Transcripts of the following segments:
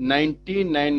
99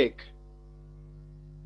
1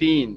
3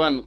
1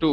2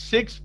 6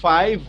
5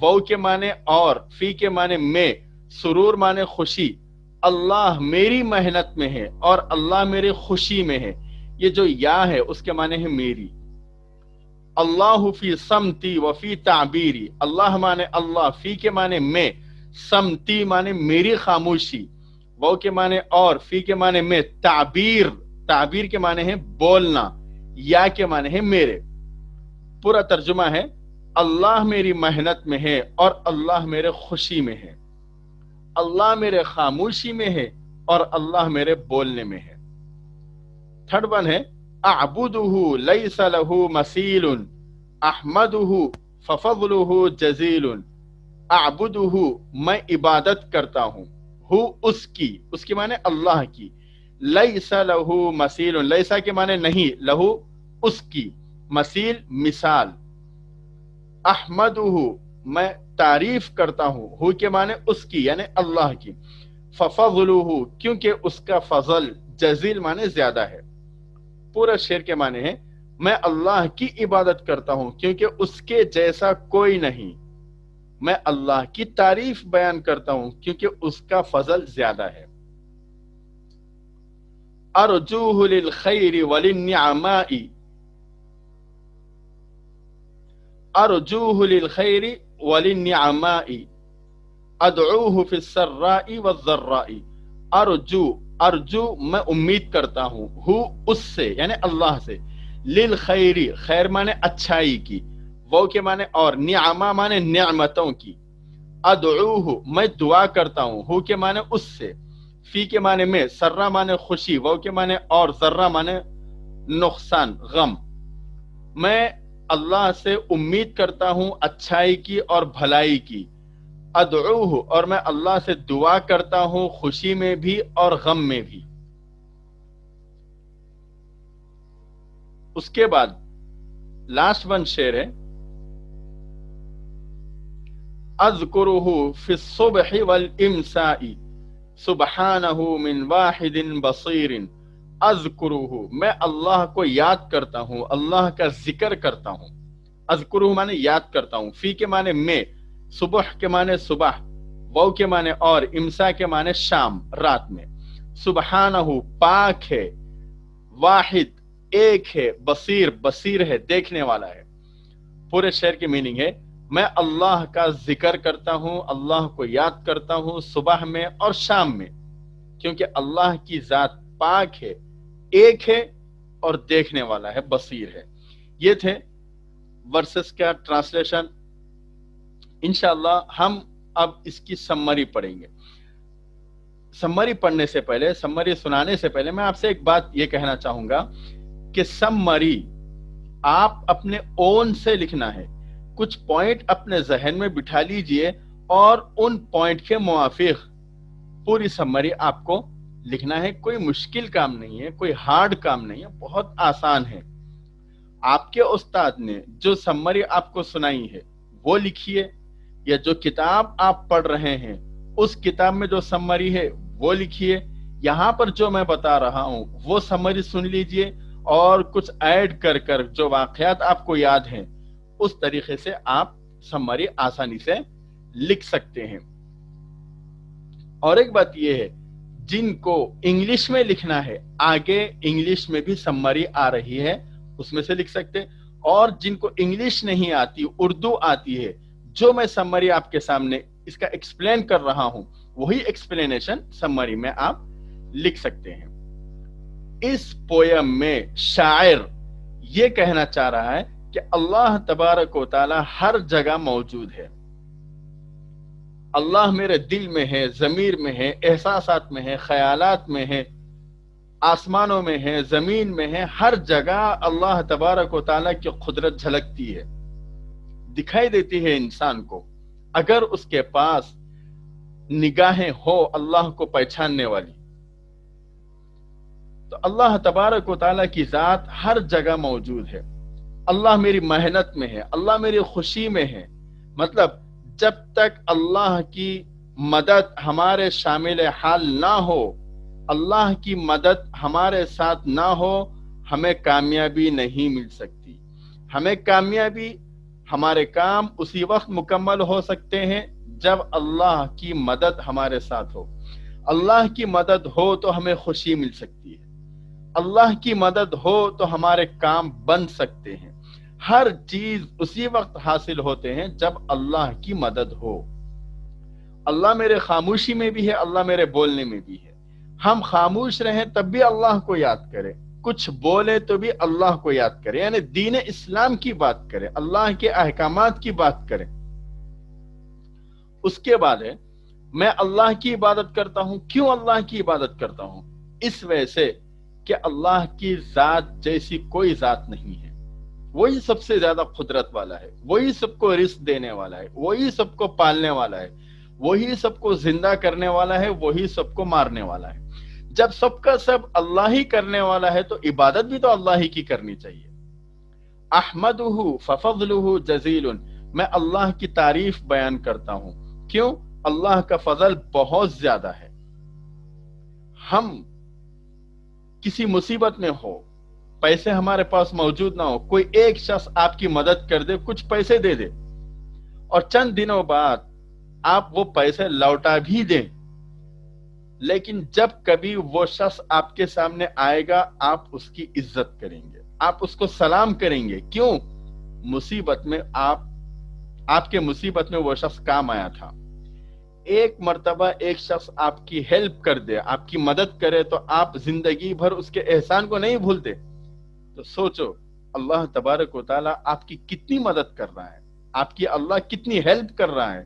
واو کے معنی اور، فی کے معنی میں، سرور معنی خوشی. اللہ میری محنت میں ہے اور اللہ میرے خوشی میں ہے. یہ جو یا ہے اس کے معنی ہے میری. اللہ فی سمتی و فی تعبیری. اللہ معنی اللہ، فی کے معنی میں، سمتی معنی میری خاموشی، واو کے معنی اور، فی کے معنی میں، تعبیر، تعبیر کے معنی ہے بولنا، یا کے معنی ہے میرے. پورا ترجمہ ہے اللہ میری محنت میں ہے اور اللہ میرے خوشی میں ہے. اللہ میرے خاموشی میں ہے اور اللہ میرے بولنے میں ہے. تھرڈ ون ہے اعبدہ لیس لہ مثیل احمدہ ففضلہ جزیل. اعبدہ میں عبادت کرتا ہوں، ہو اس کی معنی اللہ کی، لیس لہ مثیل، لیسا کے معنی نہیں، لہو اس کی، مثیل مثال. احمدہ میں تعریف کرتا ہوں، ہو کے معنی اس کی یعنی اللہ کی، ففضلہ کیونکہ اس کا فضل، جزیل معنی زیادہ ہے. پورا شعر کے معنی ہے میں اللہ کی عبادت کرتا ہوں کیونکہ اس کے جیسا کوئی نہیں. میں اللہ کی تعریف بیان کرتا ہوں کیونکہ اس کا فضل زیادہ ہے. ارجوہ للخیر وللنعماء، ارجوہ للخیر وللنعماء ادعوہ فی السراء والضراء. ارجو میں امید کرتا ہوں، ہو اس سے یعنی اللہ سے، للخیر خیر معنی اچھائی کی، وہ کے معنی اور، نعمہ معنی نعمتوں کی، ادعوہ میں دعا کرتا ہوں، ہو کے معنی اس سے، فی کے معنی میں، سرا معنی خوشی، وہ کے معنی اور، ذرہ معنی نقصان غم. میں اللہ سے امید کرتا ہوں اچھائی کی اور بھلائی کی. ادعوہ اور میں اللہ سے دعا کرتا ہوں خوشی میں بھی اور غم میں بھی. اس کے بعد لاسٹ ون شعر ہے اذکرہ فی الصبح والامساء سبحانہ من واحد بصیر. اذکرہ میں اللہ کو یاد کرتا ہوں، اللہ کا ذکر کرتا ہوں. اذکرہ معنی یاد کرتا ہوں، فی کے معنی میں، صبح کے معنی صبح، واو کے معنی اور، امسا کے معنی شام رات میں. سبحانہ پاک ہے، واحد ایک ہے، بصیر بصیر ہے دیکھنے والا ہے. پورے شعر کی میننگ ہے میں اللہ کا ذکر کرتا ہوں، اللہ کو یاد کرتا ہوں صبح میں اور شام میں کیونکہ اللہ کی ذات پاک ہے، ایک ہے اور دیکھنے والا ہے، بصیر ہے. یہ تھے ورسز کا ٹرانسلیشن. انشاءاللہ ہم اب اس کی سمری پڑھیں گے. سمری پڑھنے سے پہلے، سمری سنانے سے پہلے میں آپ سے ایک بات یہ کہنا چاہوں گا کہ سمری آپ اپنے اون سے لکھنا ہے. کچھ پوائنٹ اپنے ذہن میں بٹھا لیجئے اور ان پوائنٹ کے موافق پوری سمری آپ کو لکھنا ہے. کوئی مشکل کام نہیں ہے، کوئی ہارڈ کام نہیں ہے، بہت آسان ہے. آپ کے استاد نے جو سمری آپ کو سنائی ہے وہ لکھیے، یا جو کتاب آپ پڑھ رہے ہیں اس کتاب میں جو سمری ہے وہ لکھیے. یہاں پر جو میں بتا رہا ہوں وہ سمری سن لیجئے اور کچھ ایڈ کر کر جو واقعات آپ کو یاد ہیں اس طریقے سے آپ سمری آسانی سے لکھ سکتے ہیں. اور ایک بات یہ ہے جن کو انگلش میں لکھنا ہے آگے انگلش میں بھی سمری آ رہی ہے، اس میں سے لکھ سکتے. اور جن کو انگلش نہیں آتی، اردو آتی ہے، جو میں سمری آپ کے سامنے اس کا ایکسپلین کر رہا ہوں وہی ایکسپلینیشن سمری میں آپ لکھ سکتے ہیں. اس پویم میں شاعر یہ کہنا چاہ رہا ہے کہ اللہ تبارک و تعالی ہر جگہ موجود ہے. اللہ میرے دل میں ہے، ضمیر میں ہے، احساسات میں ہے، خیالات میں ہے، آسمانوں میں ہے، زمین میں ہے. ہر جگہ اللہ تبارک و تعالی کی قدرت جھلکتی ہے، دکھائی دیتی ہے انسان کو اگر اس کے پاس نگاہیں ہو اللہ کو پہچاننے والی. تو اللہ تبارک و تعالی کی ذات ہر جگہ موجود ہے. اللہ میری محنت میں ہے، اللہ میری خوشی میں ہے. مطلب جب تک اللہ کی مدد ہمارے شامل حال نہ ہو، اللہ کی مدد ہمارے ساتھ نہ ہو، ہمیں کامیابی نہیں مل سکتی. ہمیں کامیابی ہمارے کام اسی وقت مکمل ہو سکتے ہیں جب اللہ کی مدد ہمارے ساتھ ہو. اللہ کی مدد ہو تو ہمیں خوشی مل سکتی ہے. اللہ کی مدد ہو تو ہمارے کام بن سکتے ہیں. ہر چیز اسی وقت حاصل ہوتے ہیں جب اللہ کی مدد ہو. اللہ میرے خاموشی میں بھی ہے، اللہ میرے بولنے میں بھی ہے. ہم خاموش رہیں تب بھی اللہ کو یاد کریں، کچھ بولے تو بھی اللہ کو یاد کریں، یعنی دین اسلام کی بات کریں، اللہ کے احکامات کی بات کریں. اس کے بعد ہے میں اللہ کی عبادت کرتا ہوں. کیوں اللہ کی عبادت کرتا ہوں؟ اس وجہ سے کہ اللہ کی ذات جیسی کوئی ذات نہیں ہے. وہی سب سے زیادہ قدرت والا ہے، وہی سب کو رزق دینے والا ہے، وہی سب کو پالنے والا ہے، وہی سب کو زندہ کرنے والا ہے، وہی سب کو مارنے والا ہے. جب سب کا سب اللہ ہی کرنے والا ہے تو عبادت بھی تو اللہ ہی کی کرنی چاہیے. احمدہ ففضلہ جزیل، میں اللہ کی تعریف بیان کرتا ہوں. کیوں؟ اللہ کا فضل بہت زیادہ ہے. ہم کسی مصیبت میں ہو، پیسے ہمارے پاس موجود نہ ہو، کوئی ایک شخص آپ کی مدد کر دے، کچھ پیسے دے دے، اور چند دنوں بعد آپ وہ پیسے لوٹا بھی دیں، لیکن جب کبھی وہ شخص آپ کے سامنے آئے گا آپ اس کی عزت کریں گے، آپ اس کو سلام کریں گے. کیوں؟ مصیبت میں آپ کے مصیبت میں وہ شخص کام آیا تھا. ایک مرتبہ ایک شخص آپ کی ہیلپ کر دے، آپ کی مدد کرے تو آپ زندگی بھر اس کے احسان کو نہیں بھولتے. تو سوچو اللہ تبارک و تعالیٰ آپ کی کتنی مدد کر رہا ہے، آپ کی اللہ کتنی ہیلپ کر رہا ہے،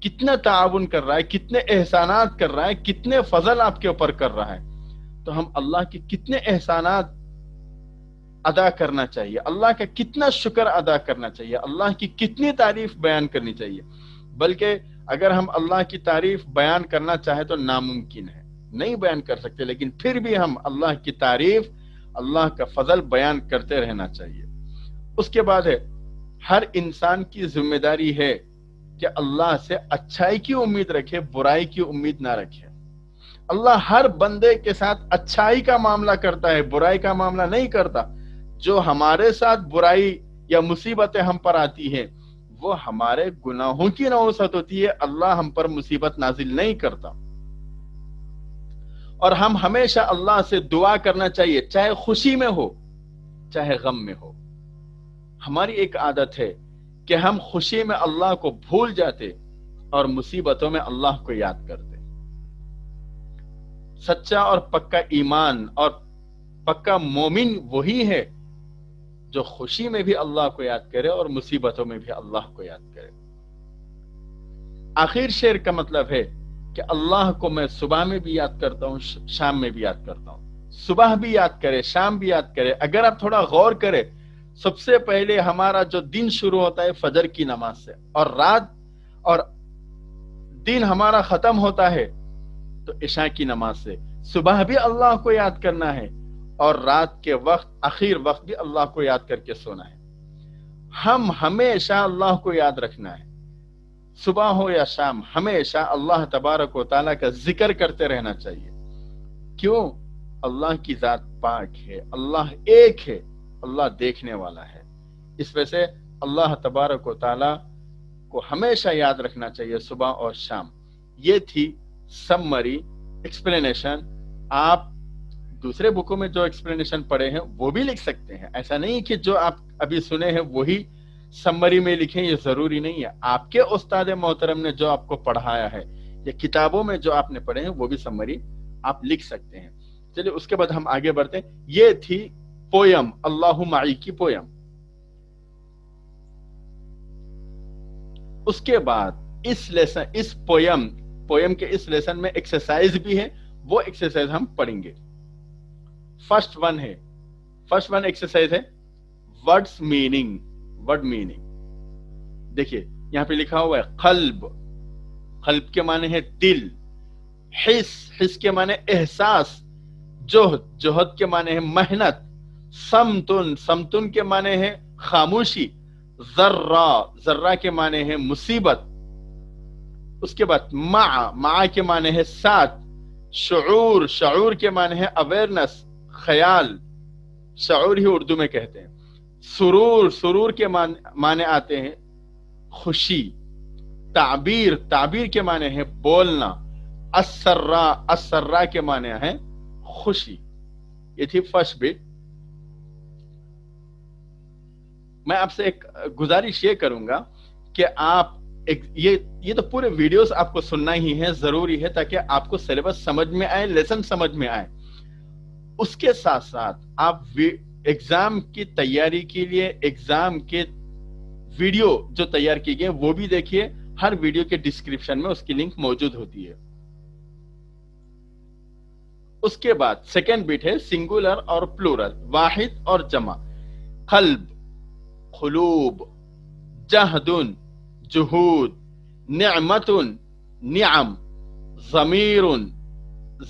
کتنا تعاون کر رہا ہے، کتنے احسانات کر رہا ہے، کتنے فضل آپ کے اوپر کر رہا ہے. تو ہم اللہ کے کتنے احسانات ادا کرنا چاہیے، اللہ کا کتنا شکر ادا کرنا چاہیے، اللہ کی کتنی تعریف بیان کرنی چاہیے. بلکہ اگر ہم اللہ کی تعریف بیان کرنا چاہیں تو ناممکن ہے، نہیں بیان کر سکتے، لیکن پھر بھی ہم اللہ کی تعریف، اللہ کا فضل بیان کرتے رہنا چاہیے. اس کے بعد ہے ہر انسان کی ذمہ داری ہے کہ اللہ سے اچھائی کی امید رکھے، برائی کی امید نہ رکھے. اللہ ہر بندے کے ساتھ اچھائی کا معاملہ کرتا ہے، برائی کا معاملہ نہیں کرتا. جو ہمارے ساتھ برائی یا مصیبتیں ہم پر آتی ہیں وہ ہمارے گناہوں کی نوسط ہوتی ہے، اللہ ہم پر مصیبت نازل نہیں کرتا. اور ہم ہمیشہ اللہ سے دعا کرنا چاہیے، چاہے خوشی میں ہو چاہے غم میں ہو. ہماری ایک عادت ہے کہ ہم خوشی میں اللہ کو بھول جاتے اور مصیبتوں میں اللہ کو یاد کرتے. سچا اور پکا ایمان اور پکا مومن وہی ہے جو خوشی میں بھی اللہ کو یاد کرے اور مصیبتوں میں بھی اللہ کو یاد کرے. آخر شعر کا مطلب ہے کہ اللہ کو میں صبح میں بھی یاد کرتا ہوں، شام میں بھی یاد کرتا ہوں. صبح بھی یاد کرے، شام بھی یاد کرے. اگر آپ تھوڑا غور کرے، سب سے پہلے ہمارا جو دن شروع ہوتا ہے فجر کی نماز سے، اور رات اور دن ہمارا ختم ہوتا ہے تو عشاء کی نماز سے. صبح بھی اللہ کو یاد کرنا ہے اور رات کے وقت آخر وقت بھی اللہ کو یاد کر کے سونا ہے. ہم ہمیشہ اللہ کو یاد رکھنا ہے، صبح ہو یا شام ہمیشہ اللہ تبارک و تعالیٰ کا ذکر کرتے رہنا چاہیے. کیوں؟ اللہ کی ذات پاک ہے، اللہ ایک ہے، اللہ دیکھنے والا ہے. اس وجہ سے اللہ تبارک و تعالیٰ کو ہمیشہ یاد رکھنا چاہیے صبح اور شام. یہ تھی سمری ایکسپلینیشن. آپ دوسرے بکوں میں جو ایکسپلینیشن پڑھے ہیں وہ بھی لکھ سکتے ہیں. ایسا نہیں کہ جو آپ ابھی سنے ہیں وہی سمری میں لکھیں، یہ ضروری نہیں ہے. آپ کے استاد محترم نے جو آپ کو پڑھایا ہے یا کتابوں میں جو آپ نے پڑھے ہیں وہ بھی سمری آپ لکھ سکتے ہیں. چلیے اس کے بعد ہم آگے بڑھتے ہیں. یہ تھی پویم اللہ معی کی پویم. اس کے بعد اس پویم کے اس لیسن میں ایکسرسائز بھی ہے، وہ ایکسرسائز ہم پڑھیں گے. فرسٹ ون ایکسرسائز ہے ورڈز میننگ. ورڈ میننگ دیکھیے یہاں پہ لکھا ہوا ہے قلب. قلب کے معنی ہے دل. حس کے معنی احساس. جوہد کے معنی ہے محنت. سمتن کے معنی ہے خاموشی. ذرہ کے معنی ہے مصیبت. اس کے بعد مع کے معنی ہے ساتھ. شعور کے معنی ہے اویئرنس، خیال. شعور ہی اردو میں کہتے ہیں. سرور، سرور کے معنی آتے ہیں خوشی. تعبیر، تعبیر کے معنی ہے بولنا. السرا، السرا کے معنی ہے خوشی. یہ تھی فرسٹ بٹ. میں آپ سے ایک گزارش یہ کروں گا کہ آپ یہ تو پورے ویڈیوز آپ کو سننا ہی ہے، ضروری ہے، تاکہ آپ کو سلیبس سمجھ میں آئے، لیسن سمجھ میں آئے. اس کے ساتھ ساتھ آپ ایگزام کی تیاری کے لیے ایگزام کے ویڈیو جو تیار کی گئے وہ بھی دیکھیے. ہر ویڈیو کے ڈسکرپشن میں اس کی لنک موجود ہوتی ہے. اس کے بعد سیکنڈ بٹ ہے سنگولر اور پلورل، واحد اور جمع. قلب، قلوب. جہد، جہود. نعمت، نعم. ضمیر،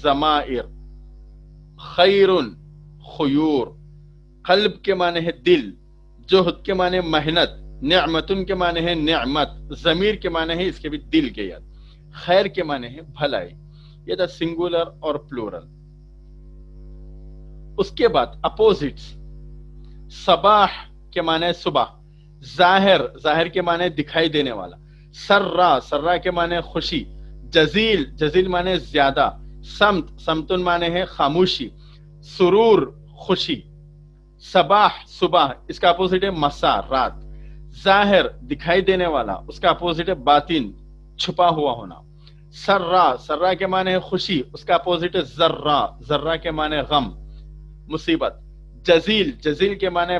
ضمائر. خیر، خیور. قلب کے معنی ہے دل، جہد کے معنی محنت، نعمتن کے معنی ہے نعمت، ضمیر کے معنی ہے اس کے بھی دل کے یاد، خیر کے معنی ہے بھلائی. یہ تھا سنگولر اور پلورل. اس کے بعد اپوزٹس. صباح کے معنی صبح. ظاہر، ظاہر کے معنی دکھائی دینے والا. سرا، سرا کے معنی خوشی. جزیل، جزیل معنی زیادہ. سمت، سمتن معنی ہے خاموشی. سرور، خوشی. صباح، صبح، اس کا اپوزٹ ہے مسا، رات. ظاہر، دکھائی دینے والا، اس کا اپوزٹ ہے باطن، چھپا ہوا ہونا. سرا، سرا کے معنی ہے خوشی، اس کا اپوزٹ ہے ذرہ، ذرہ کے معنی غم، مصیبت. جزیل، جزیل کے معنی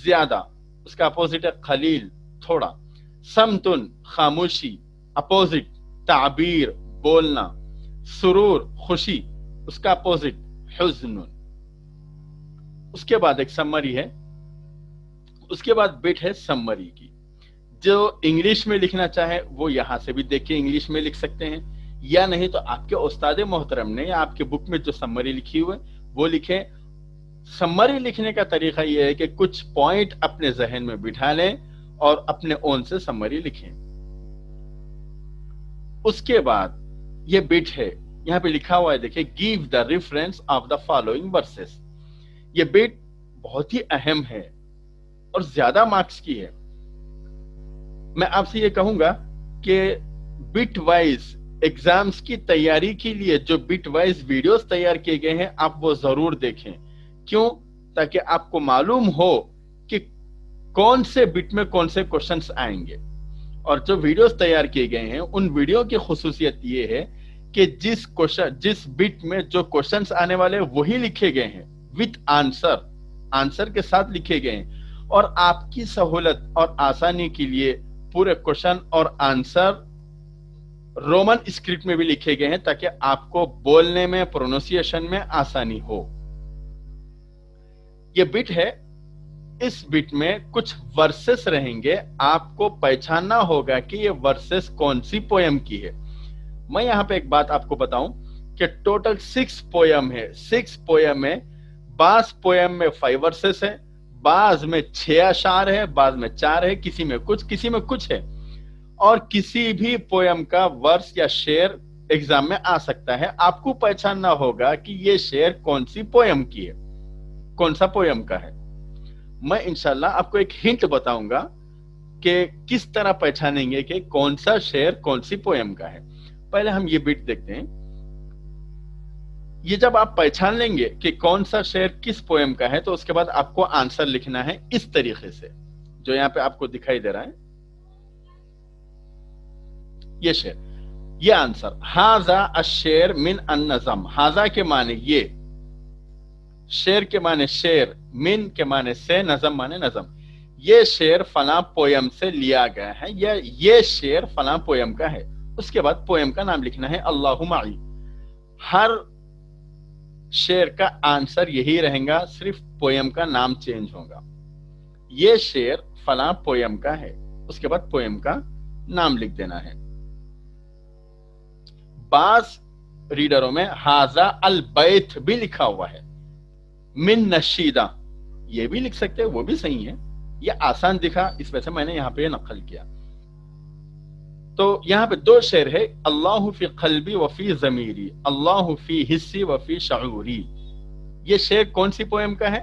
زیادہ، اس کا اپوزٹ ہے قلیل، تھوڑا. سمتن، خاموشی، اپوزٹ تعبیر، بولنا. سرور، خوشی، اس کا اپوزٹ حزن. اس کے بعد ایک سمری ہے. اس کے بعد بٹ ہے سمری کی. جو انگلش میں لکھنا چاہے وہ یہاں سے بھی دیکھ کے انگلش میں لکھ سکتے ہیں، یا نہیں تو آپ کے استاد محترم نے یا آپ کے بک میں جو سمری لکھی ہوئے وہ لکھیں. سمری لکھنے کا طریقہ یہ ہے کہ کچھ پوائنٹ اپنے ذہن میں بٹھا لیں اور اپنے اون سے سمری لکھیں. اس کے بعد یہ بٹ ہے، یہاں پہ لکھا ہوا ہے دیکھیں، give the reference of the following verses. یہ بٹ بہت ہی اہم ہے اور زیادہ مارکس کی ہے. میں آپ سے یہ کہوں گا کہ بٹ وائز ایگزامز کی تیاری کے لیے جو بٹ وائز ویڈیوز تیار کیے گئے ہیں آپ وہ ضرور دیکھیں. کیوں؟ تاکہ آپ کو معلوم ہو کہ کون سے بٹ میں کون سے کوشچنس آئیں گے. اور جو ویڈیوز تیار کیے گئے ہیں ان ویڈیو کی خصوصیت یہ ہے کہ جس بٹ میں جو کوشچنس آنے والے وہی لکھے گئے ہیں وتھ آنسر، آنسر کے ساتھ لکھے گئے ہیں. اور آپ کی سہولت اور آسانی کے لیے پورے کوشچن اور آنسر رومن اسکرپٹ میں بھی لکھے گئے ہیں تاکہ آپ کو بولنے میں، پروننسیشن میں آسانی ہو. یہ بٹ ہے. اس بٹ میں کچھ ورسز رہیں گے، آپ کو پہچاننا ہوگا کہ یہ ورسز کون سی پویم کی ہے. میں یہاں پہ ایک بات آپ کو بتاؤں کہ ٹوٹل 6 پویم ہے. 6 پویم میں بعض پویم میں 5 ورسز ہے، بعض میں 6 اشعار ہے، بعض میں 4 ہے، کسی میں کچھ ہے. اور کسی بھی پویم کا ورس یا شعر ایگزام میں آ سکتا ہے. آپ کو پہچاننا ہوگا کہ یہ شعر کون سی پویم کی ہے، کون سا پویم کا ہے. میں انشاءاللہ آپ کو ایک ہنٹ بتاؤں گا کہ کس طرح پہچانیں گے کہ کون سا شعر کون سی پویم کا ہے. پہلے ہم یہ بٹ دیکھتے ہیں. یہ جب آپ پہچان لیں گے کہ کون سا شعر کس پویم کا ہے تو اس کے بعد آپ کو آنسر لکھنا ہے اس طریقے سے جو یہاں پہ آپ کو دکھائی دے رہا ہے. یہ شعر، یہ آنسر. ہاذا الشعر من النظم. ہاذا کے معنی یہ، شعر کے معنی شعر، من کے معنی سے، نظم معنی نظم. یہ شعر فلاں پویم سے لیا گیا ہے یا یہ شعر فلاں پویم کا ہے. اس کے بعد پویم کا نام لکھنا ہے اللہ معی. ہر شعر کا آنسر یہی رہے گا، صرف پویم کا نام چینج ہوگا. یہ شعر فلاں پویم کا ہے، اس کے بعد پویم کا نام لکھ دینا ہے. بعض ریڈروں میں ہاذا البیت بھی لکھا ہوا ہے، من نشیدہ، یہ بھی لکھ سکتے ہیں، وہ بھی صحیح ہے. یہ آسان دکھا اس وجہ سے میں نے یہاں پہ نقل کیا. تو یہاں پہ 2 شعر ہے، اللہ فی قلبی وفی ضمیری، اللہ فی حسی وفی شعوری. یہ شعر کون سی پویم کا ہے؟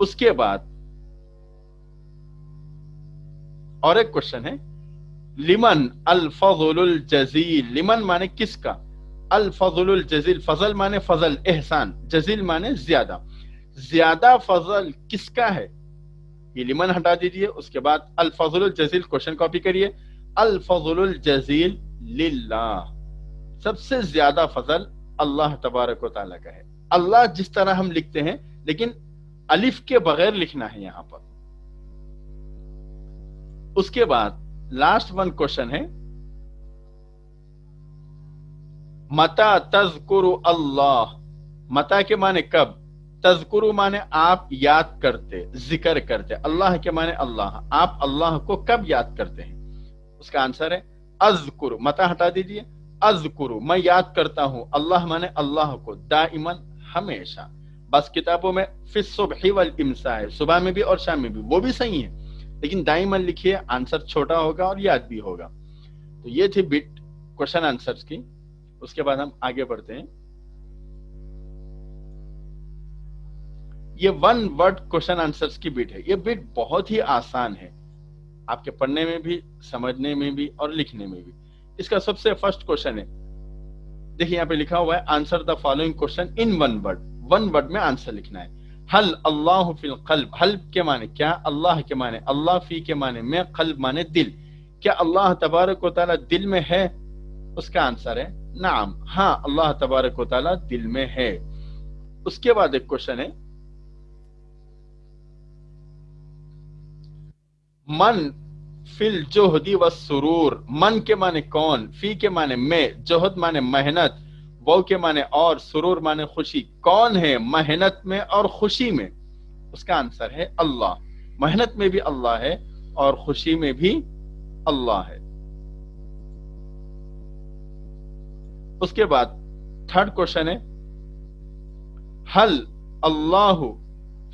اس کے بعد اور ایک کوشچن ہے، لمن الفضل الجزیل، لمن مانے کس کا، الفضل الجزیل، فضل مانے فضل احسان، جزیل مانے زیادہ، زیادہ فضل کس کا ہے، یہ لمن ہٹا دیجئے، اس کے بعد الفضل الجزیل کوشچن کاپی کریے، الفضل الجزیل للہ، سب سے زیادہ فضل اللہ تبارک و تعالیٰ کا ہے۔ اللہ جس طرح ہم لکھتے ہیں لیکن الف کے بغیر لکھنا ہے یہاں پر۔ اس کے بعد لاسٹ ون کوشچن ہے، متا تذکر اللہ، متا کے معنی کب، تذکر معنی آپ یاد کرتے، ذکر کرتے، اللہ کے معنی اللہ، آپ اللہ کو کب یاد کرتے ہیں، اس کا آنسر ہے اذکر، متا ہٹا دیجئے، اذکر میں یاد کرتا ہوں، اللہ مانے اللہ کو، دائما ہمیشہ، بس کتابوں میں فی الصبح والامساء ہے، صبح میں بھی اور شام میں بھی، وہ بھی صحیح ہے لیکن دائما لکھیے، آنسر چھوٹا ہوگا اور یاد بھی ہوگا۔ تو یہ تھی بٹ کوشچن آنسرز کی۔ اس کے بعد ہم آگے بڑھتے ہیں، یہ ون ورڈ کوشچن آنسرز کی بٹ ہے، یہ بٹ بہت ہی آسان ہے، آپ کے پڑھنے میں بھی، سمجھنے میں بھی اور لکھنے میں بھی۔ اس کا سب سے فرسٹ کوشچن ہے، دیکھیں یہاں پہ لکھا ہوا ہے answer the following question in one word, one word میں آنسر لکھنا ہے۔ حل اللہ فی القلب، حل کے معنی کیا، اللہ کے معنی اللہ، فی کے معنی میں، قلب معنی دل، کیا اللہ تبارک و تعالی دل میں ہے، اس کا آنسر ہے نعم، ہاں اللہ تبارک و تعالی دل میں ہے۔ اس کے بعد ایک کوشچن ہے، من فی الجہد والسرور، من کے معنی کون، فی کے معنی میں، جہد معنی محنت، وہ کے معنی اور، سرور معنی خوشی، کون ہے محنت میں اور خوشی میں، اس کا آنسر ہے اللہ، محنت میں بھی اللہ ہے اور خوشی میں بھی اللہ ہے۔ اس کے بعد تھرڈ کوشچن ہے، حل اللہ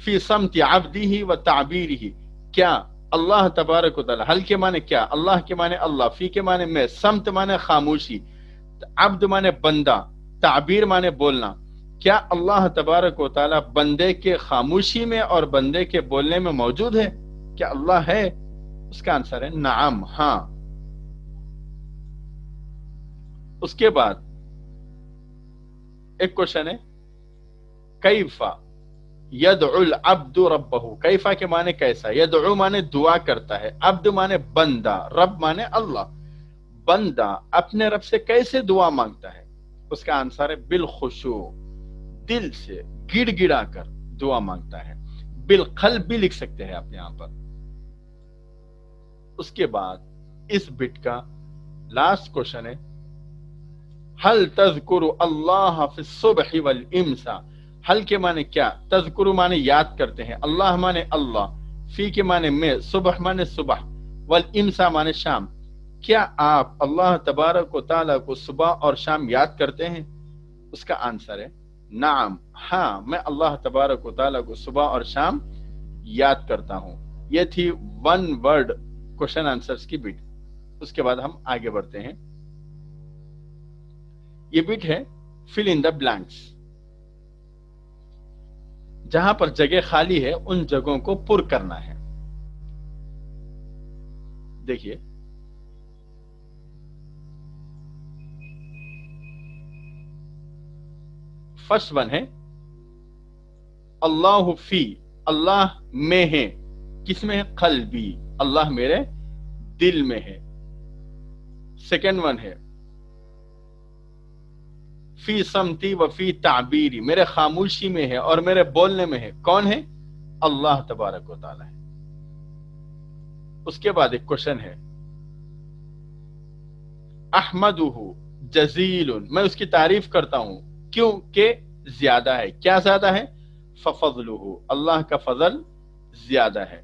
فی صمت عبدہ و تعبیرہ، کیا اللہ تبارک و تعالی، حل کے معنی کیا، اللہ کے معنی اللہ، فی کے معنی میں، صمت معنی خاموشی، عبد معنی بندہ، تعبیر معنی بولنا، کیا اللہ تبارک و تعالی بندے کے خاموشی میں اور بندے کے بولنے میں موجود ہے، کیا اللہ ہے، اس کا آنسر ہے نعم، ہاں۔ اس کے بعد ایک کوشچن ہے، کیفا یدعو العبد ربہ، کیفا کے معنی کیسا، یدعو معنی دعا کرتا ہے، عبد معنی بندہ، رب معنی اللہ، بندہ اپنے رب سے کیسے دعا مانگتا ہے، اس کا آنسر ہے بالخشوع، دل سے گڑ گڑا کر دعا مانگتا ہے، بالقلب بھی لکھ سکتے ہیں آپ یہاں پر۔ اس کے بعد اس بٹ کا لاسٹ کوشچن ہے، حل تذکر اللہ فی الصبح والامساء، حل کے معنی کیا، تذکر معنی یاد کرتے ہیں، اللہ معنی اللہ، فی کے معنی میں، صبح معنی صبح، والامساء معنی شام، کیا آپ اللہ تبارک و تعالیٰ کو صبح اور شام یاد کرتے ہیں، اس کا آنسر ہے نعم، ہاں میں اللہ تبارک و تعالیٰ کو صبح اور شام یاد کرتا ہوں۔ یہ تھی ون ورڈ کوشچن آنسرز کی بٹ۔ اس کے بعد ہم آگے بڑھتے ہیں، یہ بٹ ہے فل ان دا بلینکس، جہاں پر جگہ خالی ہے ان جگہوں کو پر کرنا ہے۔ دیکھیے فرسٹ ون ہے، اللہ فی، اللہ میں ہے، کس میں ہے، قلبی، اللہ میرے دل میں ہے۔ سیکنڈ ون ہے، فی صمتی و فی تعبیری، میرے خاموشی میں ہے اور میرے بولنے میں ہے، کون ہے، اللہ تبارک و تعالی ہے۔ اس کے بعد ایک کوشچن ہے، احمدہ جزیل، میں اس کی تعریف کرتا ہوں کیوں کہ زیادہ ہے، کیا زیادہ ہے، ففضلہ، اللہ کا فضل زیادہ ہے۔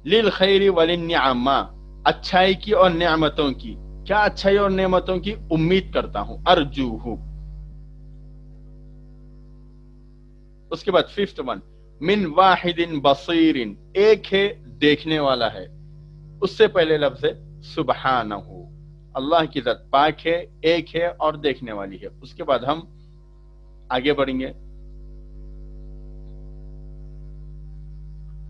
للخیر وللنعما، اچھائی کی اور نعمتوں کی، کیا اچھائی اور نعمتوں کی امید کرتا ہوں، ارجوہ۔ اس کے بعد ففتھ ون، من واحد بصیر، ایک ہے دیکھنے والا ہے، اس سے پہلے لفظ ہے سبحانہ، اللہ کی ذات پاک ہے، ایک ہے اور دیکھنے والی ہے۔ اس کے بعد ہم آگے بڑھیں گے،